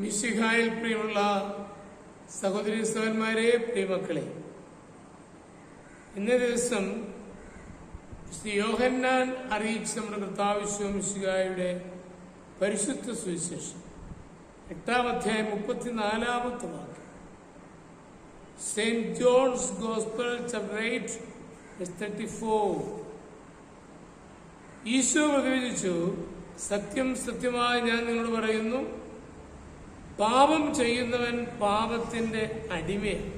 മിശിഹായിൽ പ്രിയമുള്ള സഹോദരി സഹോദരന്മാരെ, പ്രിയമക്കളെ, ഇന്നേ ദിവസം ശ്രീ യോഹന്നാൻ അറിയിച്ച നമ്മുടെ കർത്താവ് മിശിഹായുടെ പരിശുദ്ധ സുവിശേഷം 8-ാം അധ്യായം 34-ാമത്തെ വാക്യം. Saint John's gospel chapter 8:34. Eesho പ്രതിവചിച്ചു, സത്യം സത്യമായി ഞാൻ നിങ്ങളോട് പറയുന്നു, പാപം ചെയ്യുന്നവൻ പാപത്തിന്റെ അടിമയാണ്.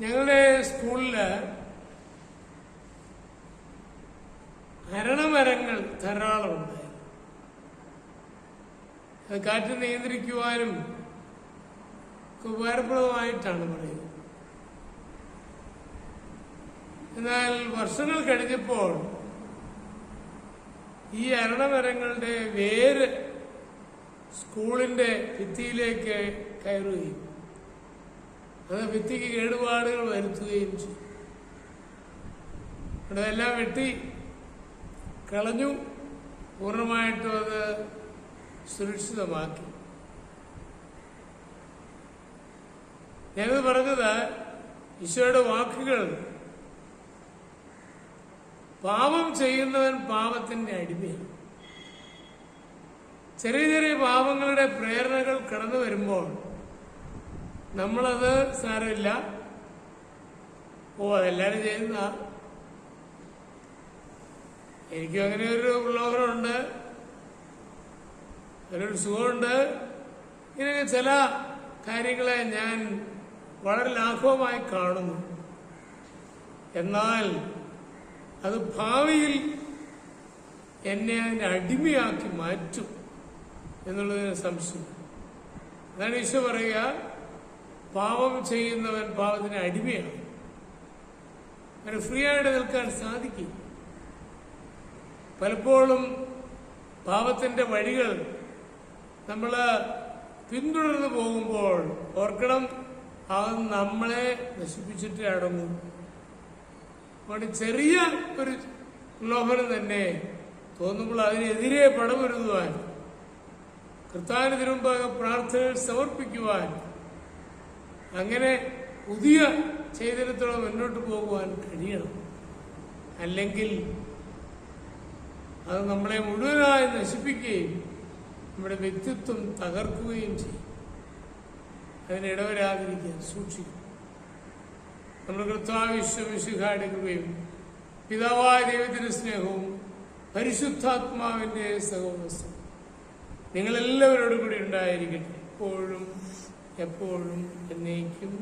ഞങ്ങളുടെ സ്കൂളില് അരണമരങ്ങൾ ധാരാളമുണ്ടായി. അത് കാറ്റ് നിയന്ത്രിക്കുവാനും ഉപകാരപ്രദമായിട്ടാണ് പറയുന്നത്. എന്നാൽ വർഷങ്ങൾ കഴിഞ്ഞപ്പോൾ ഈ അരണമരങ്ങളുടെ വേര് സ്കൂളിന്റെ ഭിത്തിയിലേക്ക് കയറുകയും അത് ഭിത്തിക്ക് കേടുപാടുകൾ വരുത്തുകയും ചെയ്തു. അതെല്ലാം വെട്ടി കളഞ്ഞു, പൂർണ്ണമായിട്ടും അത് സുരക്ഷിതമാക്കി. ഞാനത് പറഞ്ഞത് ഈശോയുടെ വാക്കുകൾ, പാപം ചെയ്യുന്നവൻ പാപത്തിന്റെ അടിമയാണ്. ചെറിയ ചെറിയ പാപങ്ങളുടെ പ്രേരണകൾ കടന്നു വരുമ്പോൾ നമ്മളത് സാരമില്ല, അതെല്ലാരും ചെയ്യുന്ന, എനിക്കും അങ്ങനെ ഒരു ഉള്ളവരുണ്ട്, അതിനൊരു സുഖമുണ്ട്, ഇങ്ങനെ ചില കാര്യങ്ങളെ ഞാൻ വളരെ ലാഘവമായി കാണുന്നു. എന്നാൽ അത് ഭാവിയിൽ എന്നെ അതിന്റെ അടിമയാക്കി മാറ്റും എന്നുള്ളതിന് സംശയം. അതാണ് ഈശോ പറയുക, പാപം ചെയ്യുന്നവൻ പാപത്തിന് അടിമയാണ്. അങ്ങനെ ഫ്രീ ആയിട്ട് നിൽക്കാൻ സാധിക്കും. പലപ്പോഴും പാപത്തിന്റെ വഴികൾ നമ്മൾ പിന്തുടർന്നു പോകുമ്പോൾ ഓർക്കണം, അത് നമ്മളെ നശിപ്പിച്ചിട്ട് അടങ്ങും. അതുകൊണ്ട് ചെറിയ ഒരു ലോഭനം തന്നെ തോന്നുമ്പോൾ അതിനെതിരെ പടപൊരുതുവാൻ, കർത്താവിന് തിരുമുമ്പാകെ പ്രാർത്ഥനകൾ സമർപ്പിക്കുവാൻ, അങ്ങനെ പുതിയ ചൈതന്യത്തോടെ മുന്നോട്ട് പോകുവാൻ കഴിയണം. അല്ലെങ്കിൽ അത് നമ്മളെ മുഴുവനായി നശിപ്പിക്കുകയും നമ്മുടെ വ്യക്തിത്വം തകർക്കുകയും ചെയ്യും. അതിനിടവരാതിരിക്കാൻ സൂക്ഷിക്കും. നമ്മുടെ കർത്താവ് മിശിഹായുടെ കൃപയും പിതാവായ ദൈവത്തിന്റെ സ്നേഹവും പരിശുദ്ധാത്മാവിന്റെ സഹവാസവും നിങ്ങളെല്ലാവരോടും കൂടി ഉണ്ടായിരിക്കട്ടെ, എപ്പോഴും എപ്പോഴും എന്നേക്കും.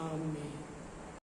ആമേൻ.